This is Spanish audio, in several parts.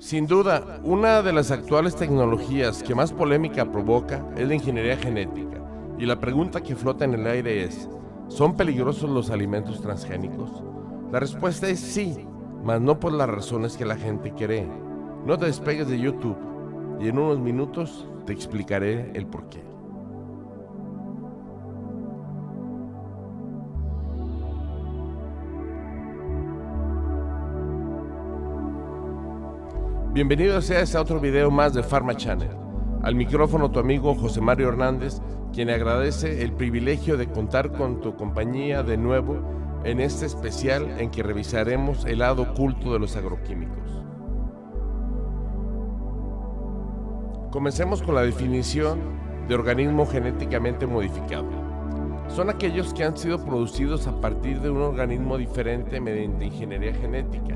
Sin duda, una de las actuales tecnologías que más polémica provoca es la ingeniería genética. Y la pregunta que flota en el aire es, ¿son peligrosos los alimentos transgénicos? La respuesta es sí, mas no por las razones que la gente cree. No te despegues de YouTube y en unos minutos te explicaré el porqué. Bienvenido seas a otro video más de Pharma Channel. Al micrófono tu amigo José Mario Hernández, quien agradece el privilegio de contar con tu compañía de nuevo en este especial en que revisaremos el lado oculto de los agroquímicos. Comencemos con la definición de organismo genéticamente modificado. Son aquellos que han sido producidos a partir de un organismo diferente mediante ingeniería genética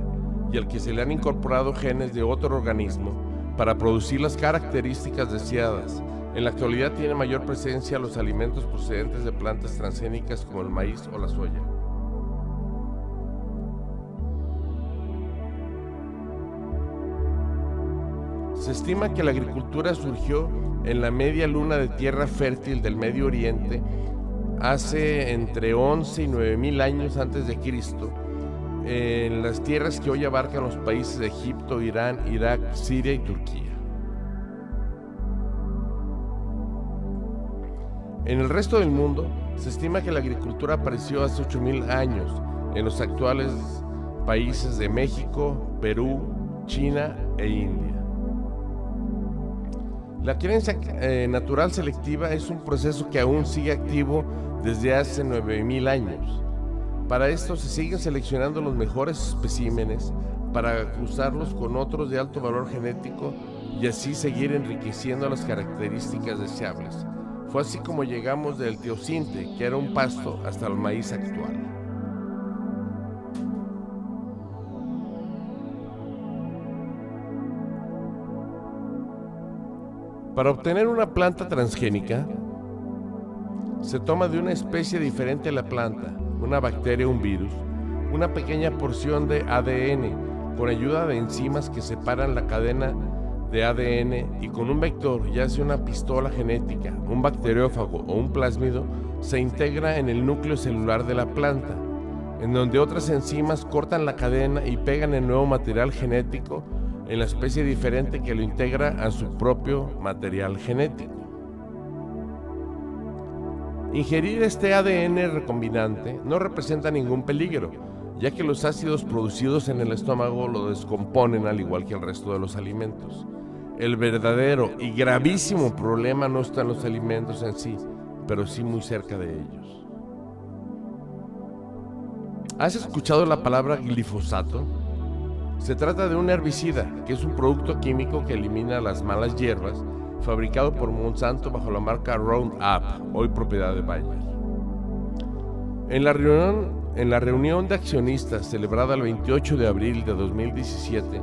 y al que se le han incorporado genes de otro organismo para producir las características deseadas. En la actualidad tiene mayor presencia los alimentos procedentes de plantas transgénicas como el maíz o la soya. Se estima que la agricultura surgió en la media luna de tierra fértil del Medio Oriente hace entre 11 y 9.000 años antes de Cristo, en las tierras que hoy abarcan los países de Egipto, Irán, Irak, Siria y Turquía. En el resto del mundo, se estima que la agricultura apareció hace 8.000 años en los actuales países de México, Perú, China e India. La creencia natural selectiva es un proceso que aún sigue activo desde hace 9.000 años. Para esto se siguen seleccionando los mejores especímenes para cruzarlos con otros de alto valor genético y así seguir enriqueciendo las características deseables. Fue así como llegamos del teosinte, que era un pasto, hasta el maíz actual. Para obtener una planta transgénica, se toma de una especie diferente a la planta, una bacteria o un virus, una pequeña porción de ADN con ayuda de enzimas que separan la cadena de ADN y con un vector, ya sea una pistola genética, un bacteriófago o un plásmido, se integra en el núcleo celular de la planta, en donde otras enzimas cortan la cadena y pegan el nuevo material genético en la especie diferente que lo integra a su propio material genético. Ingerir este ADN recombinante no representa ningún peligro, ya que los ácidos producidos en el estómago lo descomponen al igual que el resto de los alimentos. El verdadero y gravísimo problema no está en los alimentos en sí, pero sí muy cerca de ellos. ¿Has escuchado la palabra glifosato? Se trata de un herbicida, que es un producto químico que elimina las malas hierbas, fabricado por Monsanto bajo la marca Roundup, hoy propiedad de Bayer. En la reunión de accionistas celebrada el 28 de abril de 2017,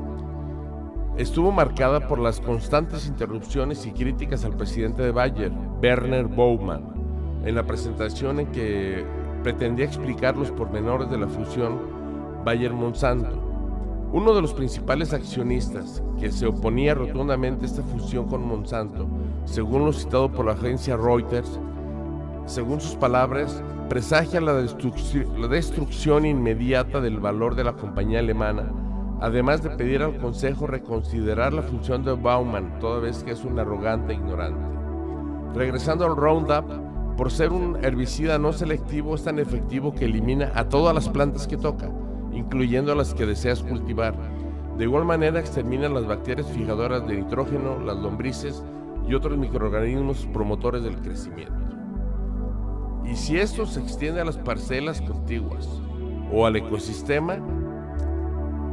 estuvo marcada por las constantes interrupciones y críticas al presidente de Bayer, Werner Baumann, en la presentación en que pretendía explicar los pormenores de la fusión Bayer-Monsanto. Uno de los principales accionistas que se oponía rotundamente a esta fusión con Monsanto, según lo citado por la agencia Reuters, según sus palabras, presagia la destrucción inmediata del valor de la compañía alemana, además de pedir al Consejo reconsiderar la función de Baumann, toda vez que es un arrogante e ignorante. Regresando al Roundup, por ser un herbicida no selectivo, es tan efectivo que elimina a todas las plantas que toca, incluyendo las que deseas cultivar. De igual manera extermina las bacterias fijadoras de nitrógeno, las lombrices y otros microorganismos promotores del crecimiento. Y si esto se extiende a las parcelas contiguas o al ecosistema,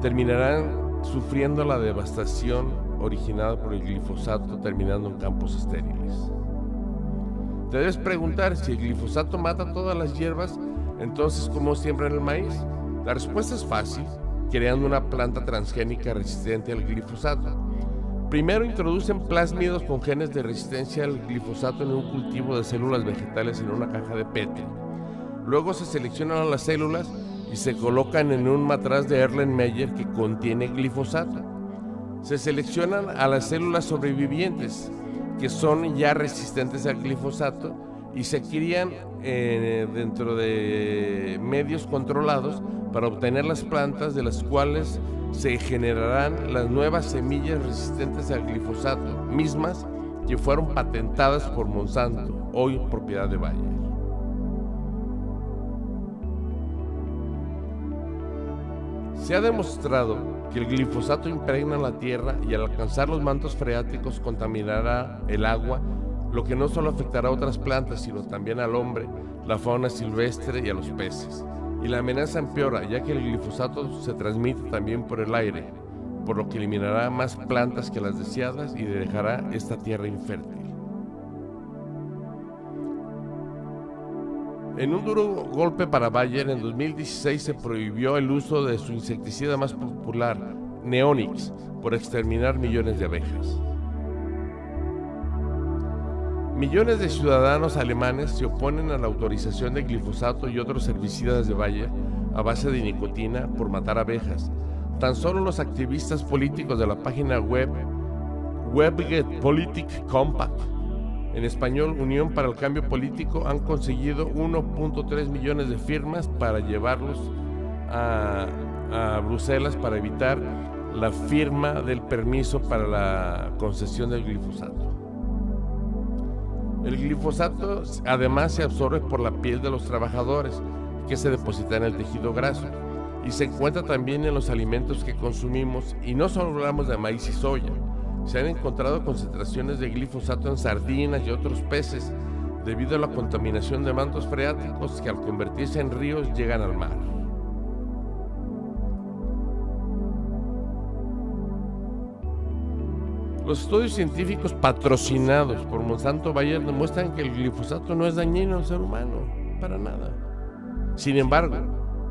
terminarán sufriendo la devastación originada por el glifosato, terminando en campos estériles. Te debes preguntar, si el glifosato mata todas las hierbas, entonces ¿cómo siembran el maíz? La respuesta es fácil, creando una planta transgénica resistente al glifosato. Primero introducen plásmidos con genes de resistencia al glifosato en un cultivo de células vegetales en una caja de Petri. Luego se seleccionan a las células y se colocan en un matraz de Erlenmeyer que contiene glifosato. Se seleccionan a las células sobrevivientes, que son ya resistentes al glifosato, y se crían dentro de medios controlados para obtener las plantas de las cuales se generarán las nuevas semillas resistentes al glifosato, mismas que fueron patentadas por Monsanto, hoy propiedad de Bayer. Se ha demostrado que el glifosato impregna la tierra y al alcanzar los mantos freáticos contaminará el agua, lo que no solo afectará a otras plantas, sino también al hombre, la fauna silvestre y a los peces. Y la amenaza empeora, ya que el glifosato se transmite también por el aire, por lo que eliminará más plantas que las deseadas y dejará esta tierra infértil. En un duro golpe para Bayer, en 2016 se prohibió el uso de su insecticida más popular, Neonics, por exterminar millones de abejas. Millones de ciudadanos alemanes se oponen a la autorización de glifosato y otros herbicidas de Bayer a base de nicotina por matar abejas. Tan solo los activistas políticos de la página web Politik Compact, en español Unión para el Cambio Político, han conseguido 1.3 millones de firmas para llevarlos a Bruselas para evitar la firma del permiso para la concesión del glifosato. El glifosato además se absorbe por la piel de los trabajadores, que se deposita en el tejido graso, y se encuentra también en los alimentos que consumimos, y no solo hablamos de maíz y soya. Se han encontrado concentraciones de glifosato en sardinas y otros peces debido a la contaminación de mantos freáticos que al convertirse en ríos llegan al mar. Los estudios científicos patrocinados por Monsanto Bayer demuestran que el glifosato no es dañino al ser humano, para nada. Sin embargo,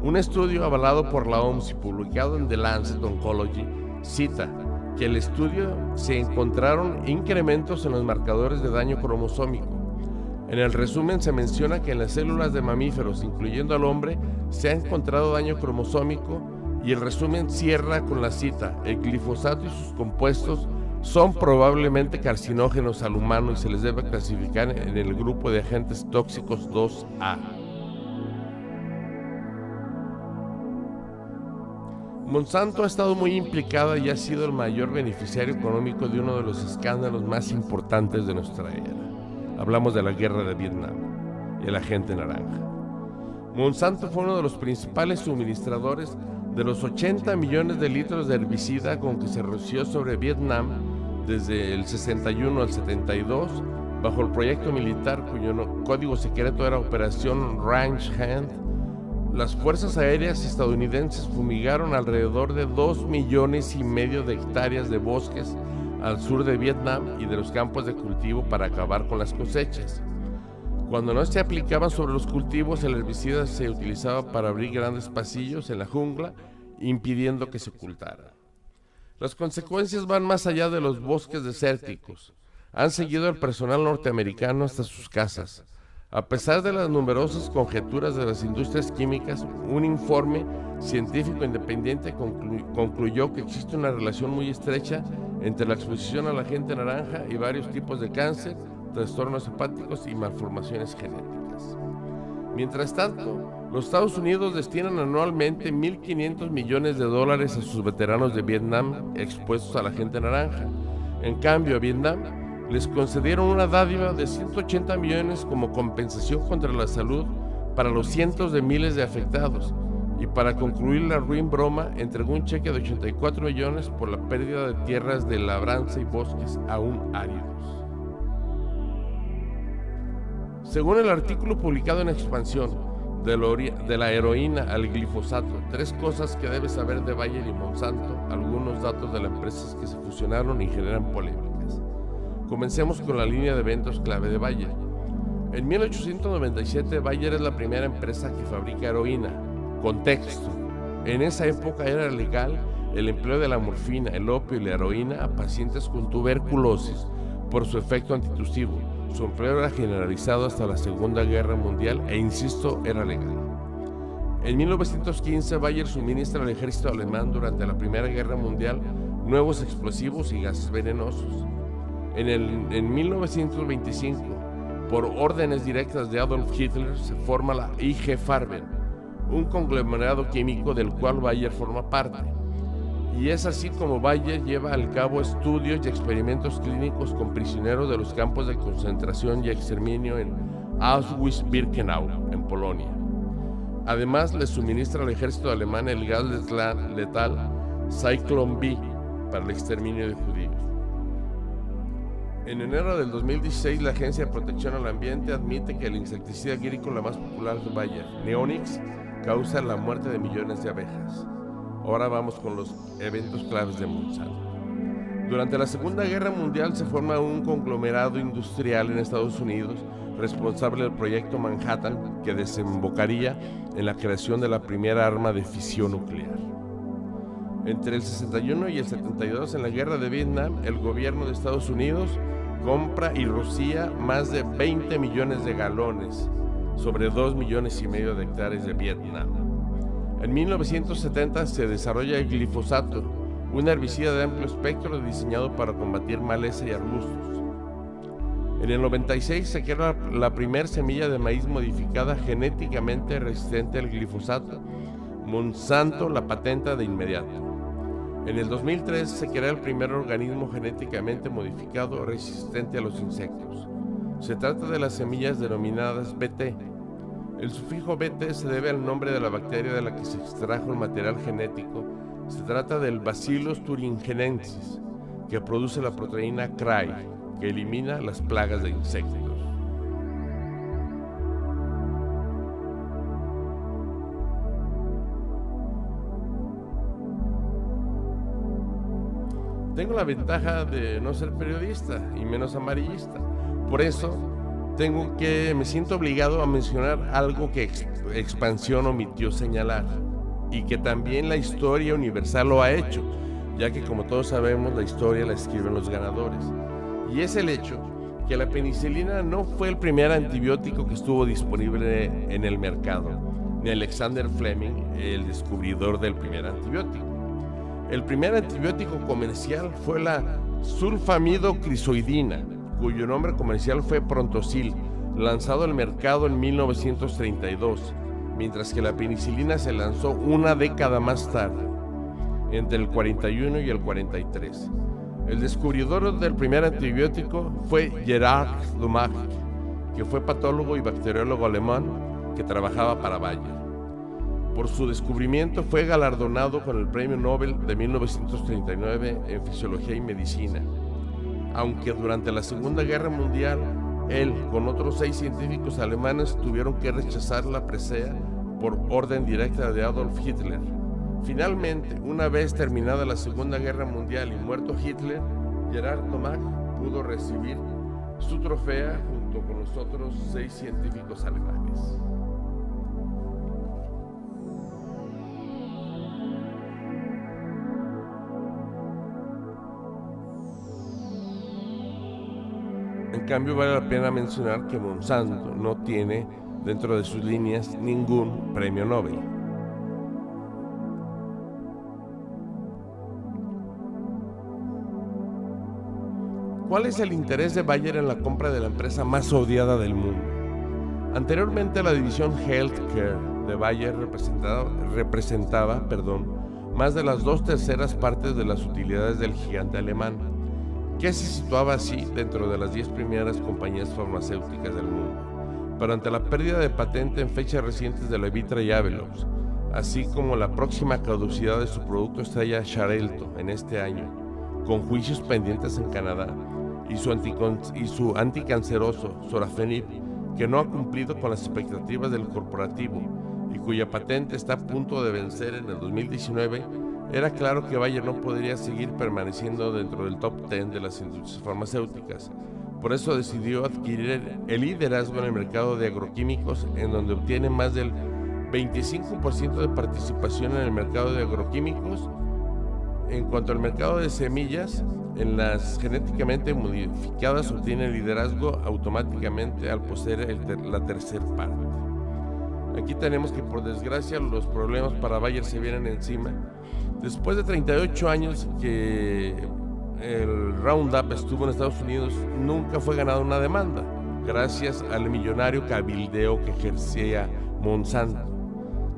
un estudio avalado por la OMS y publicado en The Lancet Oncology cita que en el estudio se encontraron incrementos en los marcadores de daño cromosómico. En el resumen se menciona que en las células de mamíferos, incluyendo al hombre, se ha encontrado daño cromosómico, y el resumen cierra con la cita: el glifosato y sus compuestos son probablemente carcinógenos al humano y se les debe clasificar en el grupo de agentes tóxicos 2A. Monsanto ha estado muy implicada y ha sido el mayor beneficiario económico de uno de los escándalos más importantes de nuestra era. Hablamos de la guerra de Vietnam y el agente naranja. Monsanto fue uno de los principales suministradores de los 80 millones de litros de herbicida con que se roció sobre Vietnam desde el 61 al 72, bajo el proyecto militar cuyo código secreto era Operación Range Hand. Las fuerzas aéreas estadounidenses fumigaron alrededor de 2,5 millones de hectáreas de bosques al sur de Vietnam y de los campos de cultivo para acabar con las cosechas. Cuando no se aplicaban sobre los cultivos, el herbicida se utilizaba para abrir grandes pasillos en la jungla, impidiendo que se ocultara. Las consecuencias van más allá de los bosques desérticos. Han seguido al personal norteamericano hasta sus casas. A pesar de las numerosas conjeturas de las industrias químicas, un informe científico independiente concluyó que existe una relación muy estrecha entre la exposición al agente naranja y varios tipos de cáncer, trastornos hepáticos y malformaciones genéticas. Mientras tanto, los Estados Unidos destinan anualmente $1.500 millones a sus veteranos de Vietnam expuestos al agente naranja. En cambio, a Vietnam les concedieron una dádiva de 180 millones como compensación contra la salud para los cientos de miles de afectados, y para concluir la ruin broma entregó un cheque de 84 millones por la pérdida de tierras de labranza y bosques aún áridos. Según el artículo publicado en Expansión, de la heroína al glifosato, 3 cosas que debes saber de Bayer y Monsanto, algunos datos de las empresas que se fusionaron y generan polémicas. Comencemos con la línea de eventos clave de Bayer. En 1897, Bayer es la primera empresa que fabrica heroína. Contexto: en esa época era legal el empleo de la morfina, el opio y la heroína a pacientes con tuberculosis por su efecto antitusivo. Su empleo era generalizado hasta la Segunda Guerra Mundial e, insisto, era legal. En 1915, Bayer suministra al ejército alemán durante la Primera Guerra Mundial nuevos explosivos y gases venenosos. En 1925, por órdenes directas de Adolf Hitler, se forma la IG Farben, un conglomerado químico del cual Bayer forma parte. Y es así como Bayer lleva al cabo estudios y experimentos clínicos con prisioneros de los campos de concentración y exterminio en Auschwitz-Birkenau, en Polonia. Además, le suministra al ejército alemán el gas letal Zyklon B para el exterminio de judíos. En enero del 2016, la Agencia de Protección al Ambiente admite que el insecticida agrícola más popular de Bayer, Neonics, causa la muerte de millones de abejas. Ahora vamos con los eventos claves de Monsanto. Durante la Segunda Guerra Mundial se forma un conglomerado industrial en Estados Unidos responsable del proyecto Manhattan, que desembocaría en la creación de la primera arma de fisión nuclear. Entre el 61 y el 72, en la guerra de Vietnam, el gobierno de Estados Unidos compra y rocía más de 20 millones de galones sobre 2,5 millones de hectáreas de Vietnam. En 1970 se desarrolla el glifosato, un herbicida de amplio espectro diseñado para combatir maleza y arbustos. En el 96 se crea la primera semilla de maíz modificada genéticamente resistente al glifosato. Monsanto la patenta de inmediato. En el 2003 se crea el primer organismo genéticamente modificado resistente a los insectos. Se trata de las semillas denominadas BT. El sufijo BT se debe al nombre de la bacteria de la que se extrajo el material genético. Se trata del Bacillus thuringiensis, que produce la proteína CRY, que elimina las plagas de insectos. Tengo la ventaja de no ser periodista y menos amarillista. Por eso me siento obligado a mencionar algo que Expansión omitió señalar y que también la historia universal lo ha hecho, ya que como todos sabemos la historia la escriben los ganadores. Y es el hecho que la penicilina no fue el primer antibiótico que estuvo disponible en el mercado, ni Alexander Fleming, el descubridor del primer antibiótico. El primer antibiótico comercial fue la sulfamidocrisoidina, cuyo nombre comercial fue Prontosil, lanzado al mercado en 1932, mientras que la penicilina se lanzó una década más tarde, entre el 41 y el 43. El descubridor del primer antibiótico fue Gerard Lumac, que fue patólogo y bacteriólogo alemán que trabajaba para Bayer. Por su descubrimiento fue galardonado con el Premio Nobel de 1939 en Fisiología y Medicina. Aunque durante la Segunda Guerra Mundial, él, con otros 6 científicos alemanes, tuvieron que rechazar la presea por orden directa de Adolf Hitler. Finalmente, una vez terminada la Segunda Guerra Mundial y muerto Hitler, Gerard Lumac pudo recibir su trofea junto con los otros 6 científicos alemanes. En cambio, vale la pena mencionar que Monsanto no tiene dentro de sus líneas ningún premio Nobel. ¿Cuál es el interés de Bayer en la compra de la empresa más odiada del mundo? Anteriormente, la división Healthcare de Bayer representaba más de las 2/3 partes de las utilidades del gigante alemán, que se situaba así dentro de las 10 primeras compañías farmacéuticas del mundo. Pero ante la pérdida de patente en fechas recientes de Levitra y Avelox, así como la próxima caducidad de su producto estrella Xarelto en este año, con juicios pendientes en Canadá, y su anticanceroso Sorafenib, que no ha cumplido con las expectativas del corporativo y cuya patente está a punto de vencer en el 2019, era claro que Bayer no podría seguir permaneciendo dentro del top 10 de las industrias farmacéuticas. Por eso decidió adquirir el liderazgo en el mercado de agroquímicos, en donde obtiene más del 25% de participación en el mercado de agroquímicos. En cuanto al mercado de semillas, en las genéticamente modificadas obtiene el liderazgo automáticamente al poseer la tercera parte. Aquí tenemos que, por desgracia, los problemas para Bayer se vienen encima. Después de 38 años que el Roundup estuvo en Estados Unidos, nunca fue ganada una demanda, gracias al millonario cabildeo que ejercía Monsanto.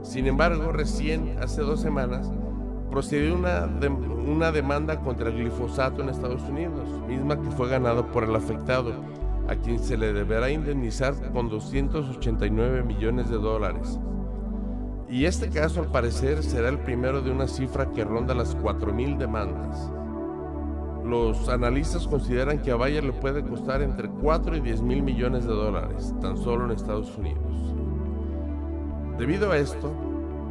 Sin embargo, recién hace 2 semanas procedió una demanda contra el glifosato en Estados Unidos, misma que fue ganada por el afectado, a quien se le deberá indemnizar con $289 millones. Y este caso, al parecer, será el primero de una cifra que ronda las 4,000 demandas. Los analistas consideran que a Bayer le puede costar entre 4 y 10 mil millones de dólares, tan solo en Estados Unidos. Debido a esto,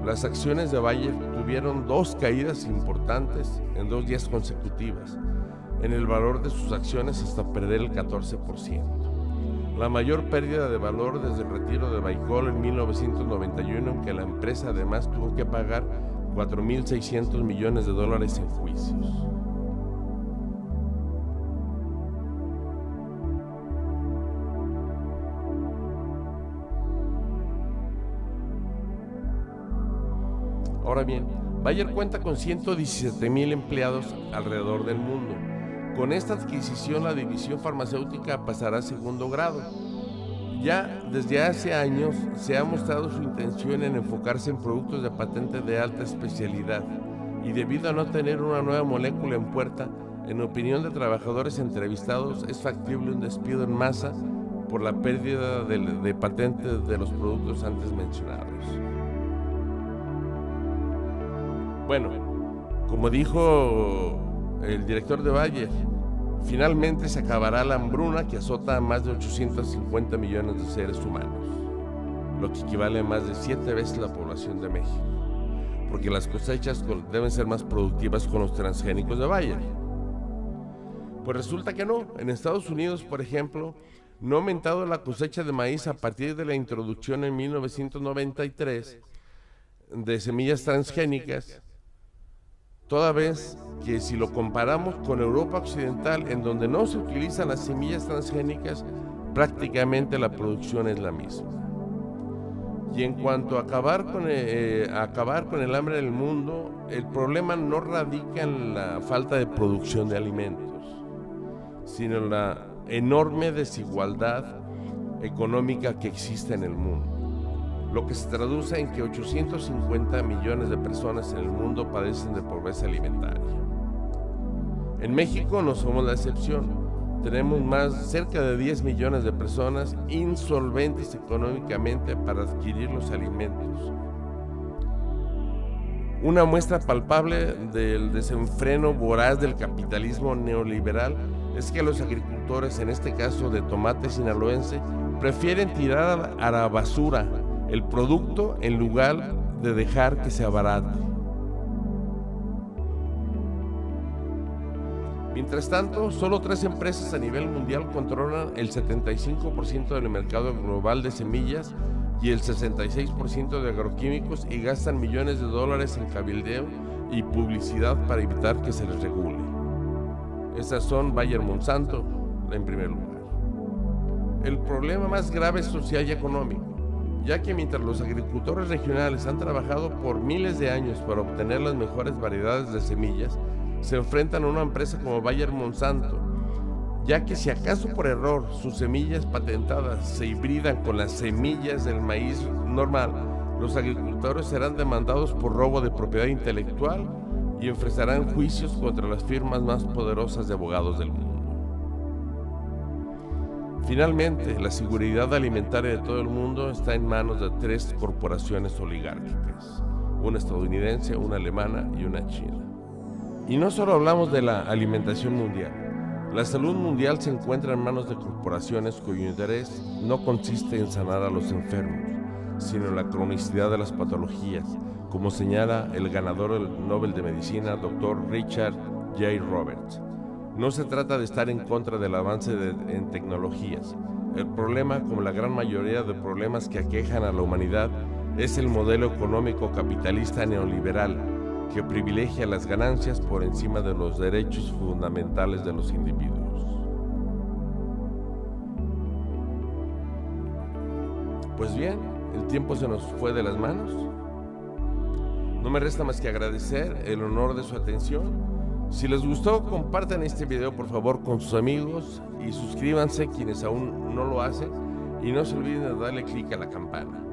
las acciones de Bayer tuvieron 2 caídas importantes en 2 días consecutivas, en el valor de sus acciones hasta perder el 14%. La mayor pérdida de valor desde el retiro de Baikol en 1991, en que la empresa además tuvo que pagar 4.600 millones de dólares en juicios. Ahora bien, Bayer cuenta con 117,000 empleados alrededor del mundo. Con esta adquisición, la división farmacéutica pasará a segundo grado. Ya desde hace años se ha mostrado su intención en enfocarse en productos de patente de alta especialidad, y debido a no tener una nueva molécula en puerta, en opinión de trabajadores entrevistados, es factible un despido en masa por la pérdida de patentes de los productos antes mencionados. Bueno, como dijo el director de Bayer, finalmente se acabará la hambruna que azota a más de 850 millones de seres humanos, lo que equivale a más de 7 veces la población de México, porque las cosechas deben ser más productivas con los transgénicos de Bayer. Pues resulta que no. En Estados Unidos, por ejemplo, no ha aumentado la cosecha de maíz a partir de la introducción en 1993 de semillas transgénicas, toda vez que si lo comparamos con Europa Occidental, en donde no se utilizan las semillas transgénicas, prácticamente la producción es la misma. Y en cuanto a acabar con el hambre del mundo, el problema no radica en la falta de producción de alimentos, sino en la enorme desigualdad económica que existe en el mundo, lo que se traduce en que 850 millones de personas en el mundo padecen de pobreza alimentaria. En México no somos la excepción. Tenemos cerca de 10 millones de personas insolventes económicamente para adquirir los alimentos. Una muestra palpable del desenfreno voraz del capitalismo neoliberal es que los agricultores, en este caso de tomate sinaloense, prefieren tirar a la basura el producto en lugar de dejar que se abarate. Mientras tanto, solo 3 empresas a nivel mundial controlan el 75% del mercado global de semillas y el 66% de agroquímicos, y gastan millones de dólares en cabildeo y publicidad para evitar que se les regule. Esas son Bayer, Monsanto, en primer lugar. El problema más grave es social y económico, ya que mientras los agricultores regionales han trabajado por miles de años para obtener las mejores variedades de semillas, se enfrentan a una empresa como Bayer Monsanto, ya que si acaso por error sus semillas patentadas se hibridan con las semillas del maíz normal, los agricultores serán demandados por robo de propiedad intelectual y enfrentarán juicios contra las firmas más poderosas de abogados del mundo. Finalmente, la seguridad alimentaria de todo el mundo está en manos de 3 corporaciones oligárquicas, una estadounidense, una alemana y una china. Y no solo hablamos de la alimentación mundial. La salud mundial se encuentra en manos de corporaciones cuyo interés no consiste en sanar a los enfermos, sino en la cronicidad de las patologías, como señala el ganador del Nobel de Medicina, Dr. Richard J. Roberts. No se trata de estar en contra del avance en tecnologías. El problema, como la gran mayoría de problemas que aquejan a la humanidad, es el modelo económico capitalista neoliberal, que privilegia las ganancias por encima de los derechos fundamentales de los individuos. Pues bien, el tiempo se nos fue de las manos. No me resta más que agradecer el honor de su atención. Si les gustó, compartan este video por favor con sus amigos y suscríbanse quienes aún no lo hacen, y no se olviden de darle clic a la campana.